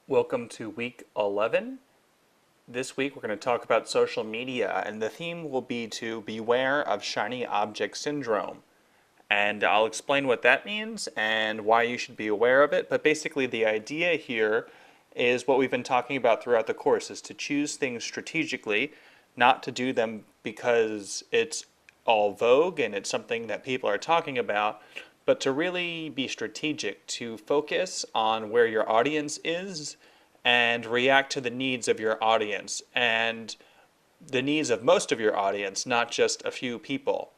Welcome to week 11. This week we're going to talk about social media, and the theme will be to beware of shiny object syndrome. And I'll explain what that means and why you should be aware of it. But basically the idea here is what we've been talking about throughout the course, is to choose things strategically, not to do them because it's all vogue and it's something that people are talking about, but to really be strategic, to focus on where your audience is and react to the needs of your audience and the needs of most of your audience, not just a few people.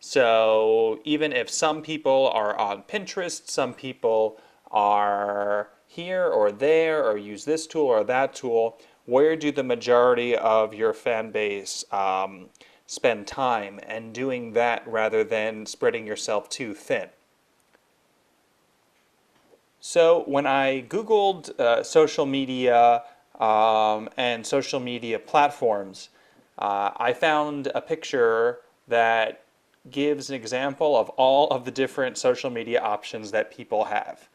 So even if some people are on Pinterest, some people are here or there or use this tool or that tool, where do the majority of your fan base spend time, and doing that rather than spreading yourself too thin? So when I Googled social media and social media platforms, I found a picture that gives an example of all of the different social media options that people have.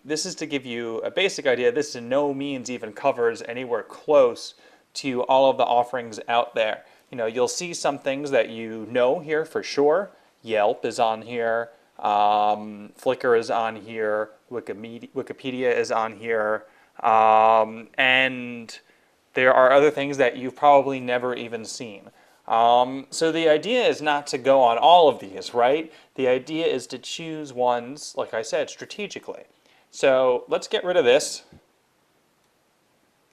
This is to give you a basic idea. This in no means even covers anywhere close to all of the offerings out there. You'll see some things that you know here for sure. Yelp is on here. Flickr is on here. Wikipedia is on here. And there are other things that you've probably never even seen. So the idea is not to go on all of these, right? The idea is to choose ones, like I said, strategically. So let's get rid of this.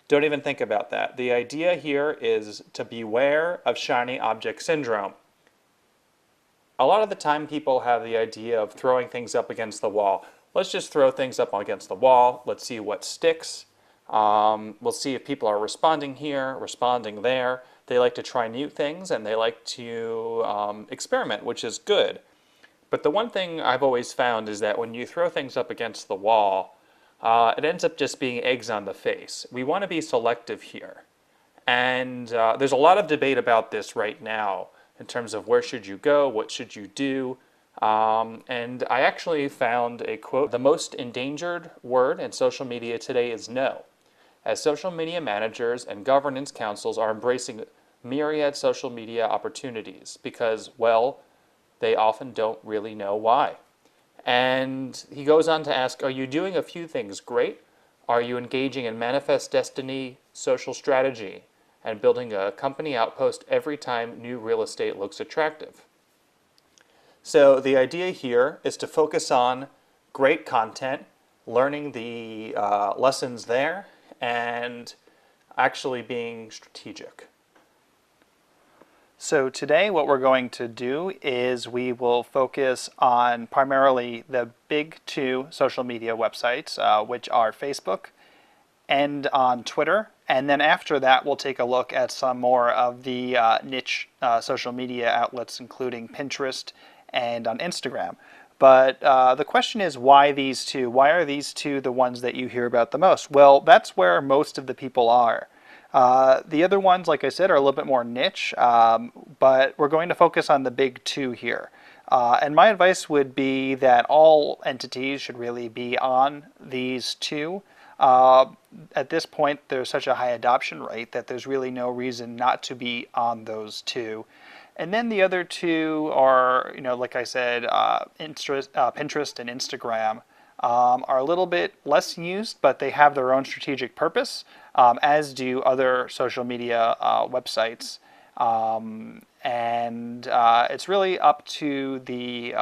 Don't even think about that. The idea here is to beware of shiny object syndrome. A lot of the time people have the idea of throwing things up against the wall. Let's just throw things up against the wall. Let's see what sticks. We'll see if people are responding here, responding there. They like to try new things and they like to experiment, which is good. But the one thing I've always found is that when you throw things up against the wall, it ends up just being eggs on the face. We want to be selective here. And there's a lot of debate about this right now in terms of where should you go, what should you do. And I actually found a quote: "The most endangered word in social media today is no, as social media managers and governance councils are embracing myriad social media opportunities because, well, they often don't really know why." And he goes on to ask, are you doing a few things great? Are you engaging in manifest destiny social strategy and building a company outpost every time new real estate looks attractive? So the idea here is to focus on great content, learning the lessons there, and actually being strategic. So today what we're going to do is we will focus on primarily the big two social media websites, which are Facebook and on Twitter. And then after that, we'll take a look at some more of the niche social media outlets, including Pinterest and on Instagram. But the question is, why these two? Why are these two the ones that you hear about the most? Well, that's where most of the people are. The other ones, like I said, are a little bit more niche, but we're going to focus on the big two here. And my advice would be that all entities should really be on these two. At this point, there's such a high adoption rate that there's really no reason not to be on those two. And then the other two are, like I said, Pinterest and Instagram are a little bit less used, but they have their own strategic purpose, as do other social media websites. And it's really up to the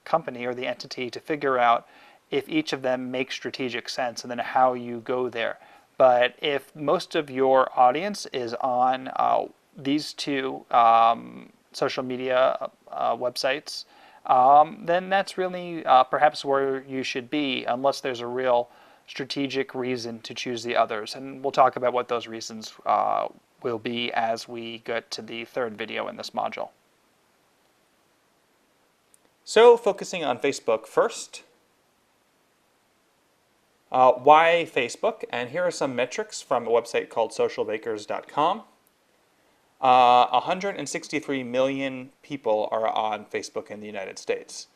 company or the entity to figure out if each of them makes strategic sense and then how you go there. But if most of your audience is on these two social media websites, then that's really perhaps where you should be, unless there's a real strategic reason to choose the others. And we'll talk about what those reasons will be as we get to the third video in this module. So focusing on Facebook first. Why Facebook? And here are some metrics from a website called socialbakers.com. 163 million people are on Facebook in the United States.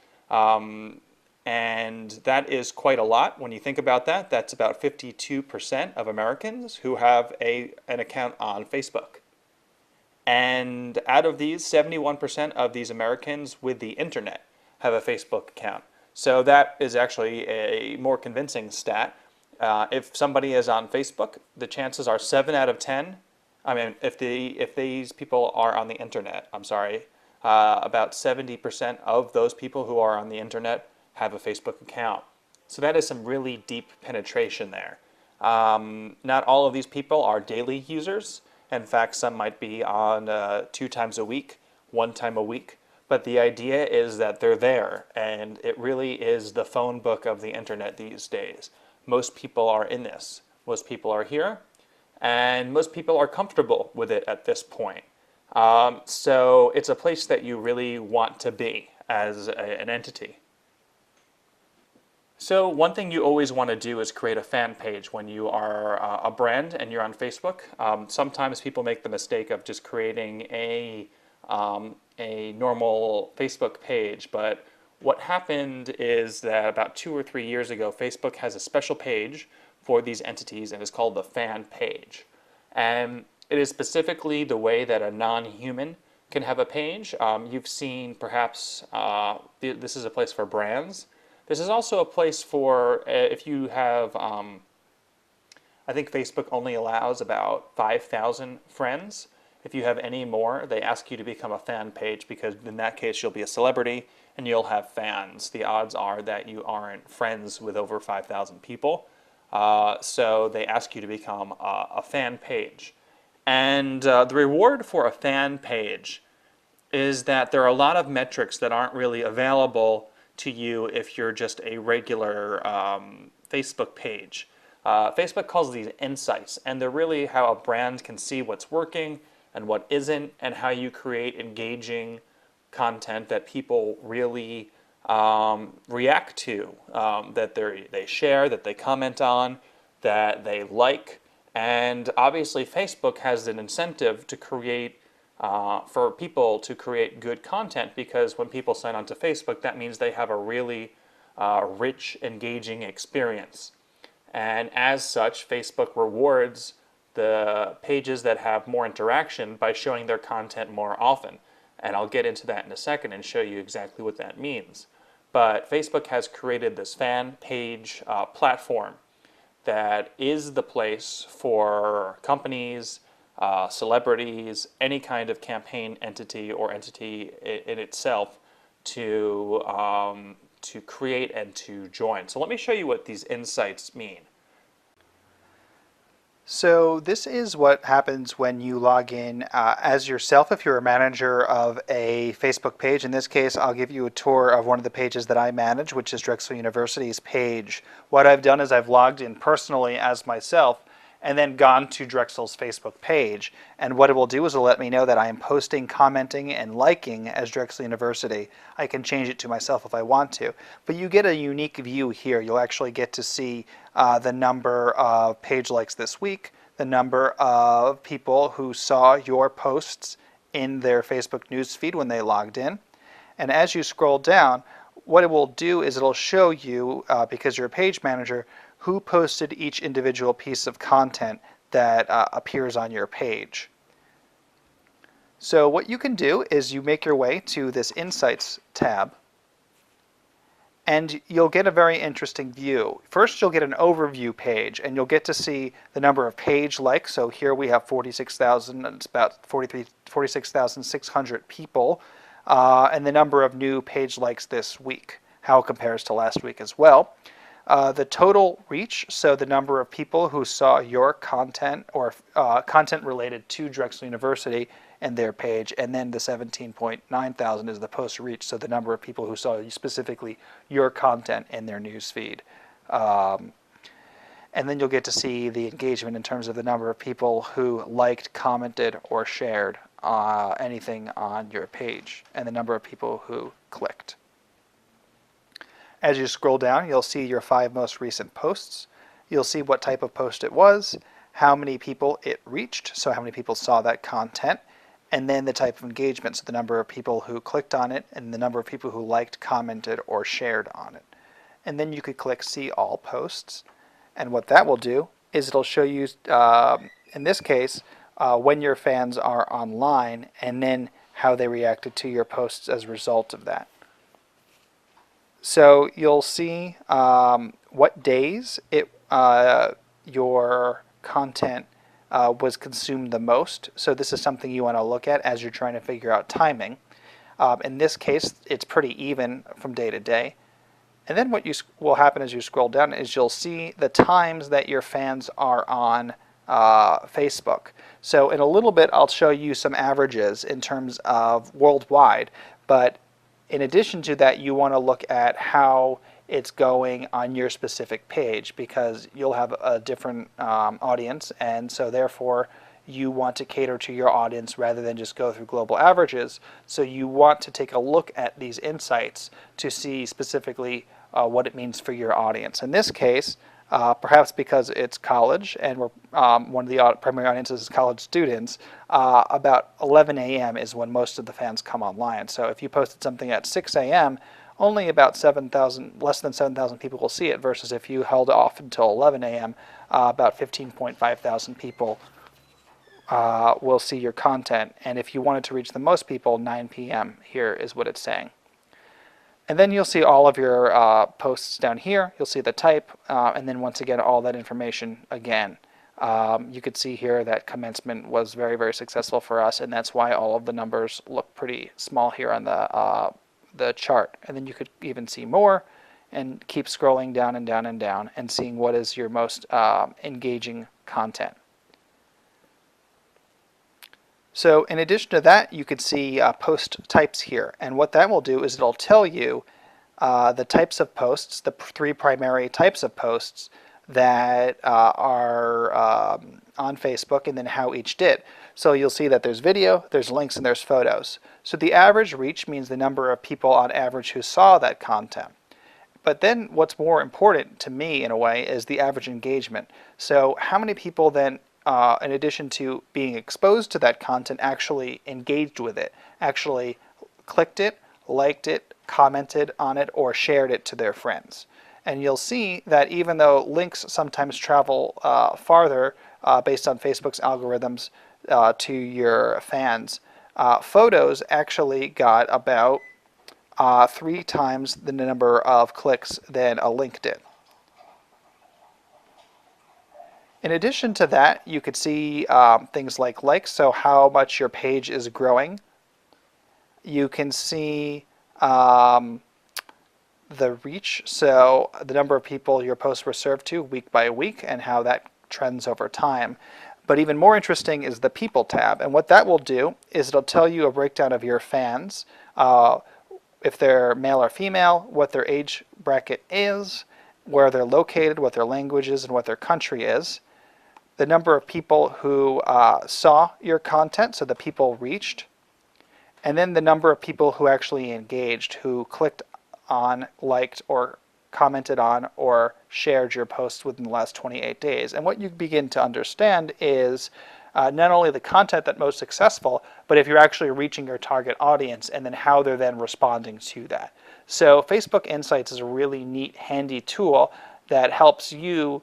And that is quite a lot. When you think about that, that's about 52% of Americans who have an account on Facebook. And out of these, 71% of these Americans with the internet have a Facebook account. So that is actually a more convincing stat. If somebody is on Facebook, the chances are 7 out of 10. I mean, if these people are on the internet, I'm sorry, about 70% of those people who are on the internet have a Facebook account. So that is some really deep penetration there. Not all of these people are daily users. In fact, some might be on 2 times a week, 1 time a week. But the idea is that they're there, and it really is the phone book of the internet these days. Most people are in this. Most people are here, and most people are comfortable with it at this point. So it's a place that you really want to be as an entity. So one thing you always want to do is create a fan page when you are a brand and you're on Facebook. Sometimes people make the mistake of just creating a normal Facebook page, but what happened is that about 2 or 3 years ago, Facebook has a special page for these entities, and it's called the fan page. And it is specifically the way that a non-human can have a page. You've seen perhaps, this is a place for brands. This is also a place for if you have, I think Facebook only allows about 5,000 friends. If you have any more, they ask you to become a fan page because in that case you'll be a celebrity and you'll have fans. The odds are that you aren't friends with over 5,000 people. So they ask you to become a fan page. And the reward for a fan page is that there are a lot of metrics that aren't really available to you if you're just a regular Facebook page. Facebook calls these insights, and they're really how a brand can see what's working and what isn't, and how you create engaging content that people really react to, that they share, that they comment on, that they like. And obviously Facebook has an incentive to create for people to create good content, because when people sign on to Facebook, that means they have a really rich, engaging experience. And as such, Facebook rewards the pages that have more interaction by showing their content more often. And I'll get into that in a second and show you exactly what that means. But Facebook has created this fan page platform that is the place for companies, celebrities, any kind of campaign entity or entity in itself to create and to join. So let me show you what these insights mean. So this is what happens when you log in as yourself if you're a manager of a Facebook page. In this case, I'll give you a tour of one of the pages that I manage, which is Drexel University's page. What I've done is I've logged in personally as myself and then gone to Drexel's Facebook page. And what it will do is it'll let me know that I am posting, commenting, and liking as Drexel University. I can change it to myself if I want to. But you get a unique view here. You'll actually get to see the number of page likes this week, the number of people who saw your posts in their Facebook newsfeed when they logged in. And as you scroll down, what it will do is it'll show you, because you're a page manager, who posted each individual piece of content that appears on your page. So what you can do is you make your way to this Insights tab, and you'll get a very interesting view. First, you'll get an overview page, and you'll get to see the number of page likes. So here we have 46,000, and it's about 46,600 people, and the number of new page likes this week, how it compares to last week as well. The total reach, so the number of people who saw your content or content related to Drexel University and their page, and then the 17.9 thousand is the post reach, so the number of people who saw specifically your content in their news feed. And then you'll get to see the engagement in terms of the number of people who liked, commented, or shared anything on your page, and the number of people who clicked. As you scroll down, you'll see your 5 most recent posts. You'll see what type of post it was, how many people it reached, so how many people saw that content, and then the type of engagement, so the number of people who clicked on it and the number of people who liked, commented, or shared on it. and then you could click See All Posts. And what that will do is it'll show you, in this case, when your fans are online and then how they reacted to your posts as a result of that. So you'll see what days your content was consumed the most. So this is something you want to look at as you're trying to figure out timing. In this case, it's pretty even from day to day. And then what will happen as you scroll down is you'll see the times that your fans are on Facebook. So in a little bit, I'll show you some averages in terms of worldwide. But in addition to that, you want to look at how it's going on your specific page, because you'll have a different audience, and so therefore you want to cater to your audience rather than just go through global averages. So you want to take a look at these insights to see specifically what it means for your audience. In this case, perhaps because it's college and we're, one of the primary audiences is college students, about 11 a.m. is when most of the fans come online. So if you posted something at 6 a.m., only about 7,000, less than 7,000 people will see it, versus if you held off until 11 a.m., about 15.5 thousand people will see your content. And if you wanted to reach the most people, 9 p.m. here is what it's saying. And then you'll see all of your posts down here. You'll see the type, and then once again, all that information again. You could see here that commencement was very, very successful for us, and that's why all of the numbers look pretty small here on the chart. And then you could even see more and keep scrolling down and down and down and seeing what is your most engaging content. So in addition to that, you could see post types here. And what that will do is it'll tell you the types of posts, the three primary types of posts that are on Facebook, and then how each did. So you'll see that there's video, there's links, and there's photos. So the average reach means the number of people on average who saw that content. But then what's more important to me, in a way, is the average engagement. So how many people then, in addition to being exposed to that content, actually engaged with it, actually clicked it, liked it, commented on it, or shared it to their friends. And you'll see that even though links sometimes travel farther based on Facebook's algorithms to your fans, photos actually got about 3 times the number of clicks than a link did. In addition to that, you could see things like likes, so how much your page is growing. You can see the reach, so the number of people your posts were served to week by week and how that trends over time. But even more interesting is the people tab, and what that will do is it'll tell you a breakdown of your fans, if they're male or female, what their age bracket is, where they're located, what their language is, and what their country is. The number of people who saw your content, so the people reached, and then the number of people who actually engaged, who clicked on, liked, or commented on, or shared your post within the last 28 days. And what you begin to understand is not only the content that's most successful, but if you're actually reaching your target audience, and then how they're then responding to that. So Facebook Insights is a really neat, handy tool that helps you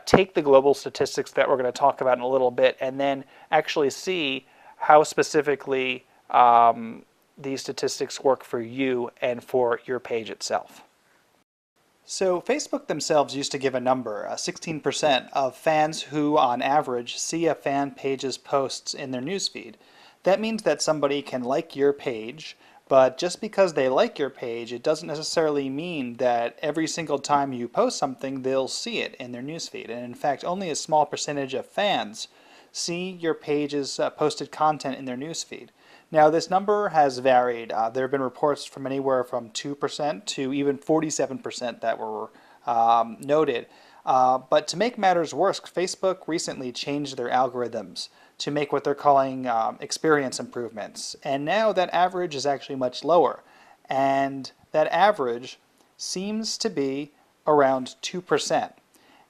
take the global statistics that we're going to talk about in a little bit, and then actually see how specifically these statistics work for you and for your page itself. So Facebook themselves used to give a number, 16% of fans who on average see a fan page's posts in their newsfeed. That means that somebody can like your page, but just because they like your page, it doesn't necessarily mean that every single time you post something, they'll see it in their newsfeed. And in fact, only a small percentage of fans see your page's posted content in their newsfeed. Now, this number has varied. There have been reports from anywhere from 2% to even 47% that were noted. But to make matters worse, Facebook recently changed their algorithms to make what they're calling experience improvements. And now that average is actually much lower. And that average seems to be around 2%.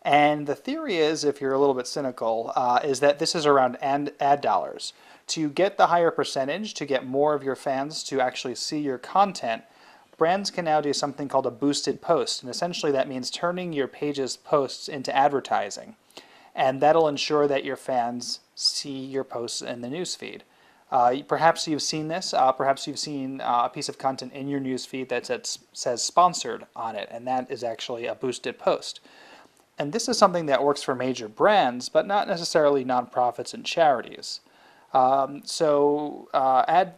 And the theory is, if you're a little bit cynical, is that this is around ad dollars. To get the higher percentage, to get more of your fans to actually see your content, brands can now do something called a boosted post, and essentially that means turning your page's posts into advertising. And that'll ensure that your fans see your posts in the newsfeed. Perhaps you've seen this. Perhaps you've seen a piece of content in your newsfeed that says sponsored on it, and that is actually a boosted post. And this is something that works for major brands, but not necessarily nonprofits and charities. Ad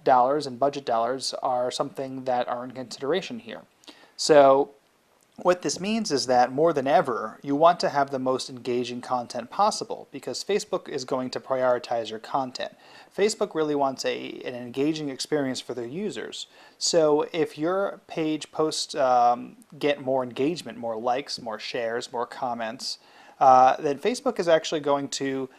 dollars and budget dollars are something that are in consideration here. So what this means is that more than ever, you want to have the most engaging content possible because Facebook is going to prioritize your content. Facebook really wants an engaging experience for their users. So if your page posts get more engagement, more likes, more shares, more comments, then Facebook is actually going to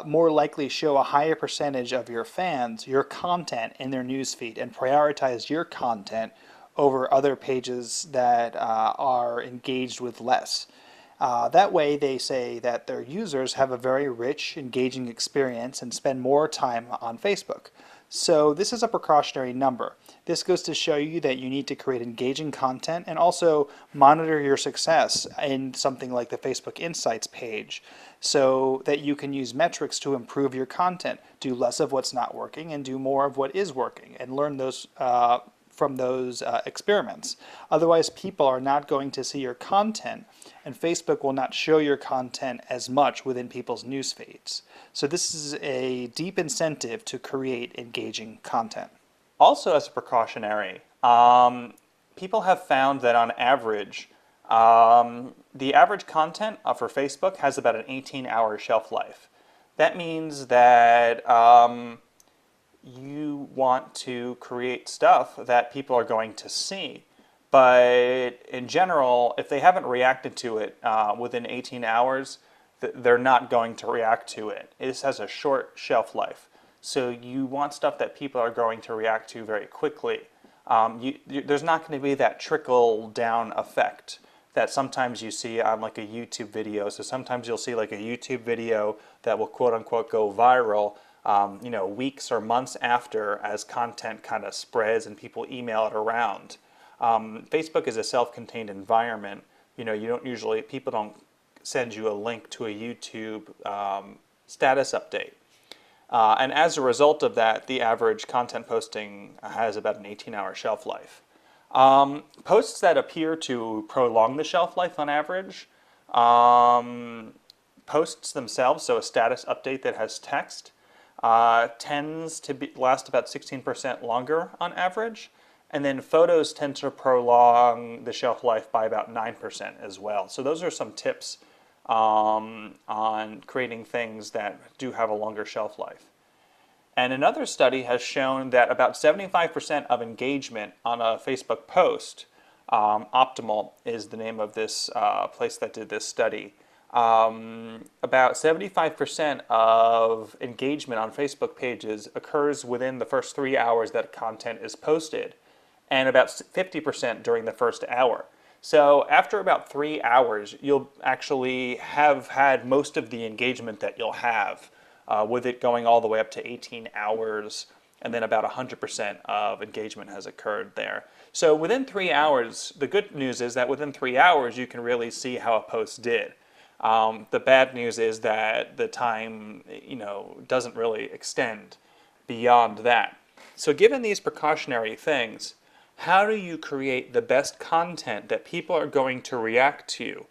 more likely show a higher percentage of your fans your content in their newsfeed and prioritize your content over other pages that are engaged with less. That way they say that their users have a very rich, engaging experience and spend more time on Facebook. So this is a precautionary number. This goes to show you that you need to create engaging content and also monitor your success in something like the Facebook Insights page so that you can use metrics to improve your content, do less of what's not working and do more of what is working and learn those from those experiments. Otherwise, people are not going to see your content, and Facebook will not show your content as much within people's news feeds. So this is a deep incentive to create engaging content. Also, as a precautionary, people have found that on average, the average content for Facebook has about an 18-hour shelf life. That means that you want to create stuff that people are going to see. But in general, if they haven't reacted to it within 18 hours, they're not going to react to it. This has a short shelf life. So you want stuff that people are going to react to very quickly. There's not going to be that trickle down effect that sometimes you see on like a YouTube video. So sometimes you'll see like a YouTube video that will quote unquote go viral weeks or months after as content kind of spreads and people email it around. Facebook is a self-contained environment. People don't send you a link to a YouTube status update. And as a result of that, the average content posting has about an 18-hour shelf life. Posts that appear to prolong the shelf life on average, posts themselves, so a status update that has text, tends to last about 16% longer on average. And then photos tend to prolong the shelf life by about 9% as well. So those are some tips on creating things that do have a longer shelf life. And another study has shown that about 75% of engagement on a Facebook post, Optimal is the name of this place that did this study, about 75% of engagement on Facebook pages occurs within the first 3 hours that content is posted, and about 50% during the first hour. So after about 3 hours, you'll actually have had most of the engagement that you'll have, with it going all the way up to 18 hours, and then about 100% of engagement has occurred there. So within 3 hours, the good news is that within 3 hours, you can really see how a post did. The bad news is that the time, doesn't really extend beyond that. So given these precautionary things, how do you create the best content that people are going to react to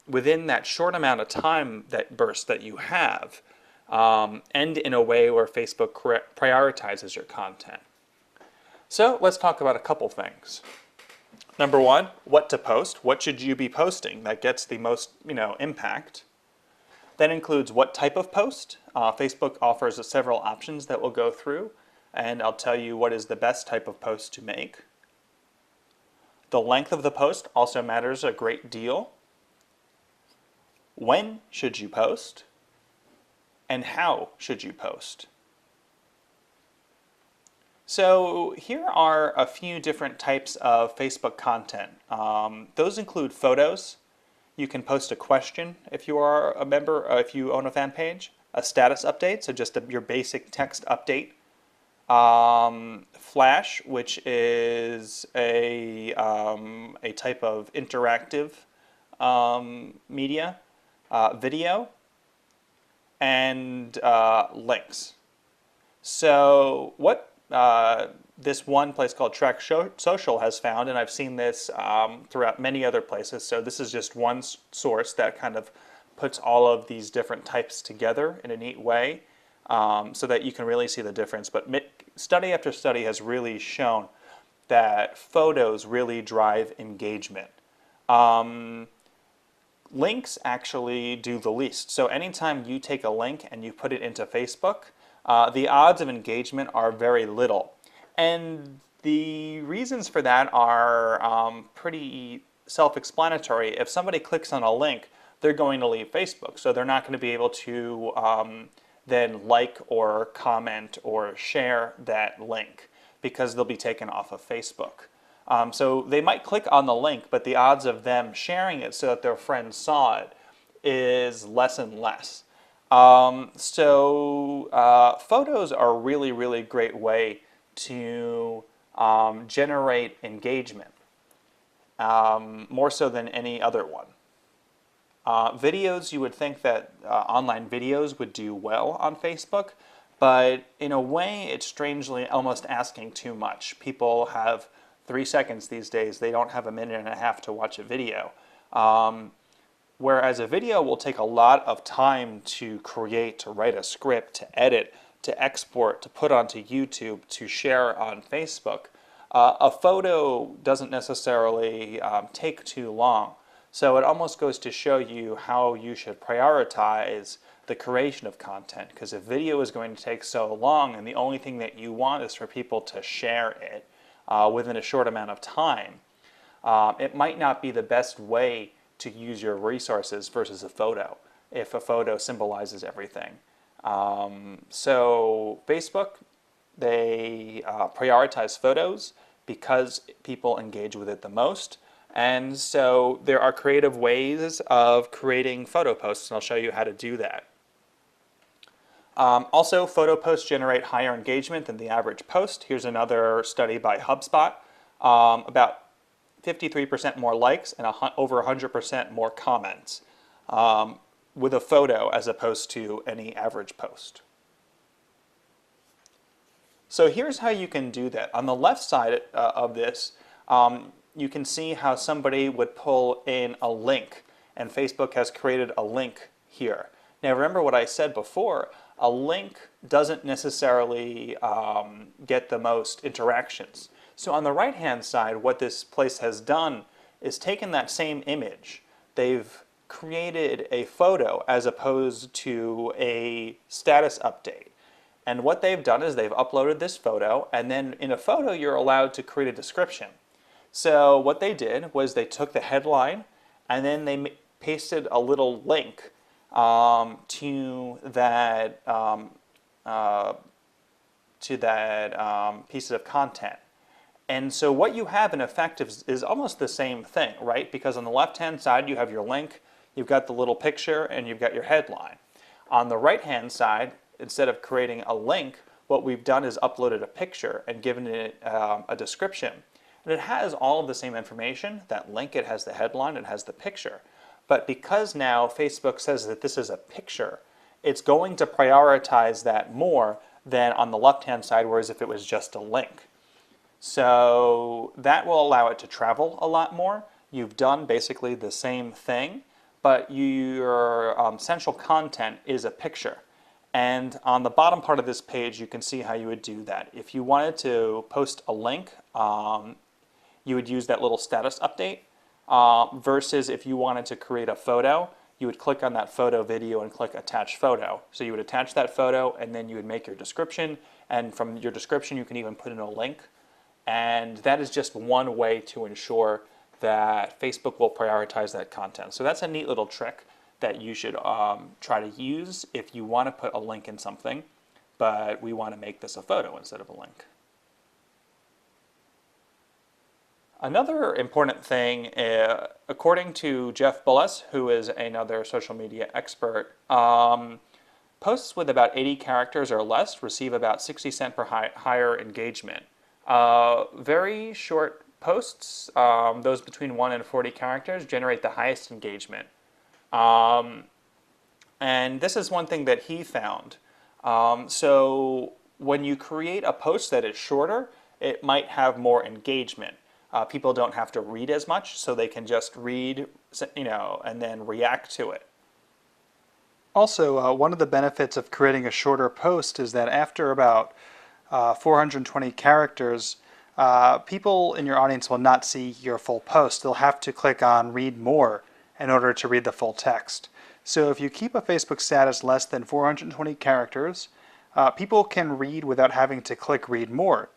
within that short amount of time burst that you have, and in a way where Facebook prioritizes your content? So let's talk about a couple things. Number one, what to post. What should you be posting that gets the most, impact? That includes what type of post. Facebook offers several options that we'll go through, and I'll tell you what is the best type of post to make. The length of the post also matters a great deal. When should you post? And how should you post? So here are a few different types of Facebook content. Those include photos. You can post a question if you are a member, if you own a fan page. A status update, so just your basic text update. Flash, which is a type of interactive media, video, and links. So what this one place called Track Social has found, and I've seen this throughout many other places, so this is just one source that kind of puts all of these different types together in a neat way so that you can really see the difference. But study after study has really shown that photos really drive engagement. Links actually do the least. So anytime you take a link and you put it into Facebook, the odds of engagement are very little. And the reasons for that are pretty self-explanatory. If somebody clicks on a link, they're going to leave Facebook. So they're not going to be able to then like or comment or share that link because they'll be taken off of Facebook. So they might click on the link, but the odds of them sharing it so that their friends saw it is less and less. Photos are a really, really great way to generate engagement, more so than any other one. Videos, you would think that online videos would do well on Facebook, but in a way it's strangely almost asking too much. People have 3 seconds these days. They don't have a minute and a half to watch a video. Whereas a video will take a lot of time to create, to write a script, to edit, to export, to put onto YouTube, to share on Facebook. A photo doesn't necessarily take too long. So it almost goes to show you how you should prioritize the creation of content. Because if video is going to take so long and the only thing that you want is for people to share it within a short amount of time, it might not be the best way to use your resources versus a photo, if a photo symbolizes everything. So Facebook, they prioritize photos because people engage with it the most. And so there are creative ways of creating photo posts, and I'll show you how to do that. Also, photo posts generate higher engagement than the average post. Here's another study by HubSpot. About 53% more likes and over 100% more comments with a photo as opposed to any average post. So here's how you can do that. On the left side of this, you can see how somebody would pull in a link, and Facebook has created a link here. Now remember what I said before, a link doesn't necessarily get the most interactions. So on the right hand side, what this place has done is taken that same image. They've created a photo as opposed to a status update. And what they've done is they've uploaded this photo, and then in a photo you're allowed to create a description. So what they did was they took the headline and then they pasted a little link to that piece of content. And so what you have in effect is almost the same thing, right? Because on the left-hand side you have your link, you've got the little picture, and you've got your headline. On the right-hand side, instead of creating a link, what we've done is uploaded a picture and given it a description. And it has all of the same information, that link, it has the headline, it has the picture. But because now Facebook says that this is a picture, it's going to prioritize that more than on the left-hand side, whereas if it was just a link. So that will allow it to travel a lot more. You've done basically the same thing, but your central content is a picture. And on the bottom part of this page, you can see how you would do that. If you wanted to post a link, you would use that little status update, versus if you wanted to create a photo, you would click on that photo video and click attach photo. So you would attach that photo and then you would make your description, and from your description you can even put in a link. And that is just one way to ensure that Facebook will prioritize that content. So that's a neat little trick that you should try to use if you want to put a link in something, but we want to make this a photo instead of a link. Another important thing, according to Jeff Bullis, who is another social media expert, Posts with about 80 characters or less receive about 60 cent per higher engagement. Very short posts, those between 1 and 40 characters, generate the highest engagement. And this is one thing that he found. So when you create a post that is shorter, it might have more engagement. People don't have to read as much, so they can just read, and then react to it. Also, one of the benefits of creating a shorter post is that after about 420 characters, people in your audience will not see your full post. They'll have to click on read more in order to read the full text. So if you keep a Facebook status less than 420 characters, people can read without having to click read more.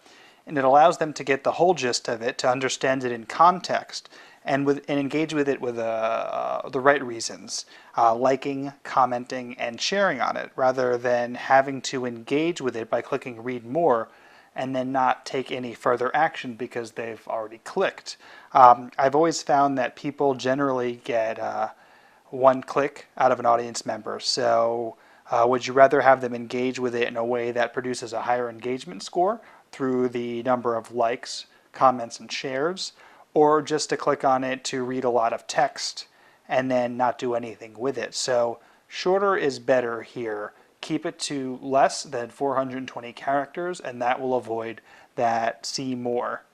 And it allows them to get the whole gist of it, to understand it in context, and engage with it with the right reasons, liking, commenting, and sharing on it, rather than having to engage with it by clicking read more and then not take any further action because they've already clicked. I've always found that people generally get one click out of an audience member. So would you rather have them engage with it in a way that produces a higher engagement score through the number of likes, comments, and shares, or just to click on it to read a lot of text and then not do anything with it? So shorter is better here. Keep it to less than 420 characters, and that will avoid that see more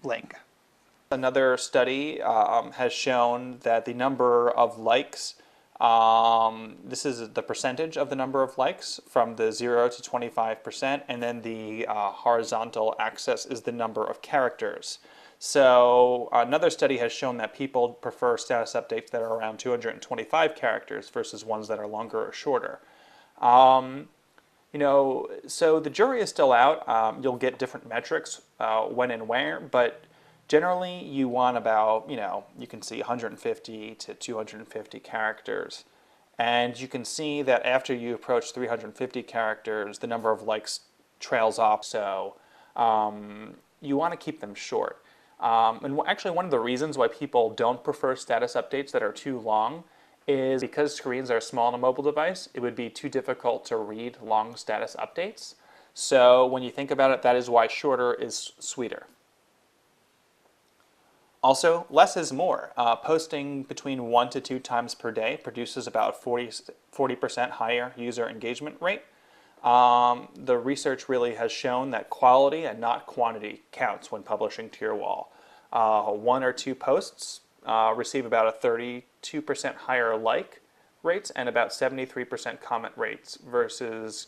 link. Another study has shown that the number of likes, this is the percentage of the number of likes from the 0 to 25%, and then the horizontal axis is the number of characters. So another study has shown that people prefer status updates that are around 225 characters versus ones that are longer or shorter. So the jury is still out. You'll get different metrics when and where, but generally you want about, you can see 150 to 250 characters. And you can see that after you approach 350 characters, the number of likes trails off. So you want to keep them short. And actually one of the reasons why people don't prefer status updates that are too long is because screens are small on a mobile device, it would be too difficult to read long status updates. So when you think about it, that is why shorter is sweeter. Also, less is more. Posting between 1 to 2 times per day produces about 40% higher user engagement rate. The research really has shown that quality and not quantity counts when publishing to your wall. 1 or 2 posts receive about a 32% higher like rates and about 73% comment rates versus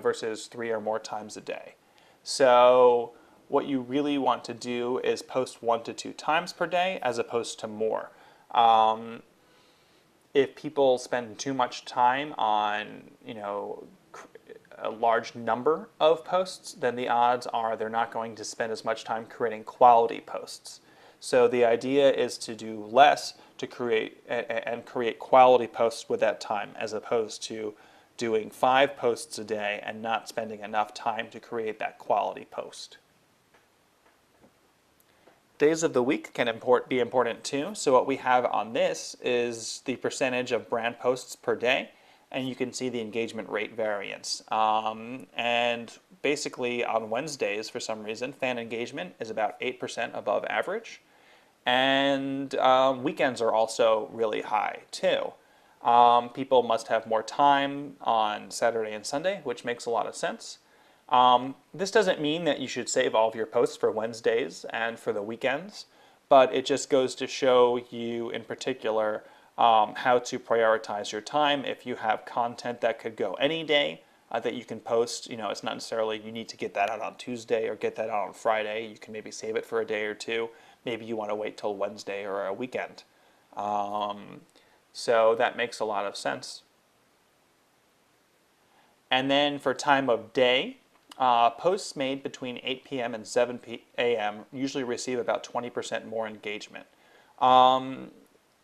versus 3 or more times a day. So what you really want to do is post 1 to 2 times per day as opposed to more. If people spend too much time on a large number of posts, then the odds are they're not going to spend as much time creating quality posts. So the idea is to do less to create quality posts with that time, as opposed to doing 5 posts a day and not spending enough time to create that quality post. Days of the week can be important too. So what we have on this is the percentage of brand posts per day, and you can see the engagement rate variance. And basically on Wednesdays, for some reason, fan engagement is about 8% above average. And weekends are also really high too. People must have more time on Saturday and Sunday, which makes a lot of sense. This doesn't mean that you should save all of your posts for Wednesdays and for the weekends, but it just goes to show you in particular how to prioritize your time. If you have content that could go any day that you can post, it's not necessarily you need to get that out on Tuesday or get that out on Friday. You can maybe save it for a day or two. Maybe you want to wait till Wednesday or a weekend. So that makes a lot of sense. And then for time of day, posts made between 8 p.m. and 7 a.m. usually receive about 20% more engagement.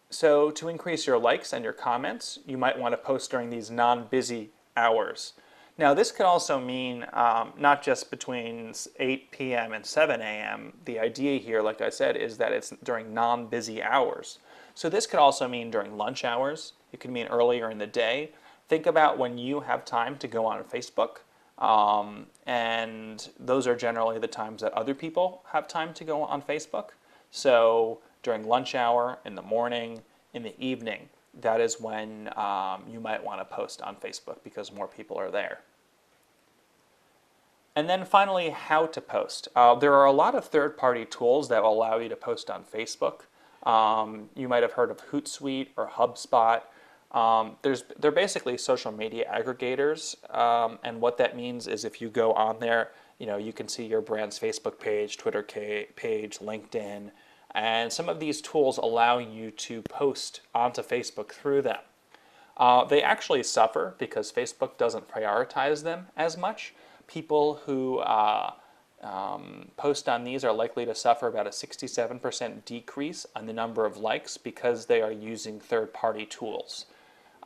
So to increase your likes and your comments, you might want to post during these non-busy hours. Now this could also mean not just between 8 p.m. and 7 a.m. The idea here, like I said, is that it's during non-busy hours. So this could also mean during lunch hours. It could mean earlier in the day. Think about when you have time to go on Facebook. And those are generally the times that other people have time to go on Facebook. So during lunch hour, in the morning, in the evening, that is when you might want to post on Facebook because more people are there. And then finally, how to post. There are a lot of third-party tools that will allow you to post on Facebook. You might have heard of Hootsuite or HubSpot. They're basically social media aggregators, and what that means is if you go on there, you can see your brand's Facebook page, Twitter page, LinkedIn, and some of these tools allow you to post onto Facebook through them. They actually suffer because Facebook doesn't prioritize them as much. People who post on these are likely to suffer about a 67% decrease on the number of likes because they are using third-party tools.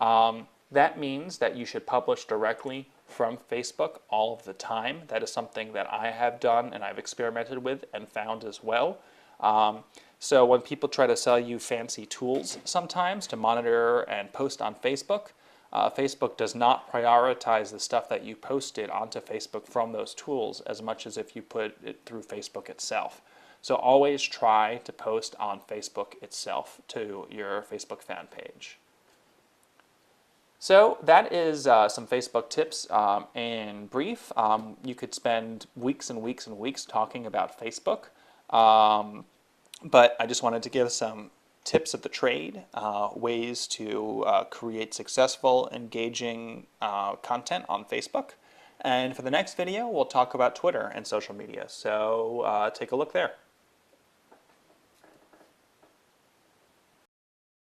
That means that you should publish directly from Facebook all of the time. That is something that I have done and I've experimented with and found as well. So when people try to sell you fancy tools sometimes to monitor and post on Facebook, Facebook does not prioritize the stuff that you posted onto Facebook from those tools as much as if you put it through Facebook itself. So always try to post on Facebook itself to your Facebook fan page. So that is some Facebook tips in brief. You could spend weeks and weeks and weeks talking about Facebook, but I just wanted to give some tips of the trade, ways to create successful, engaging content on Facebook. And for the next video, we'll talk about Twitter and social media. So take a look there.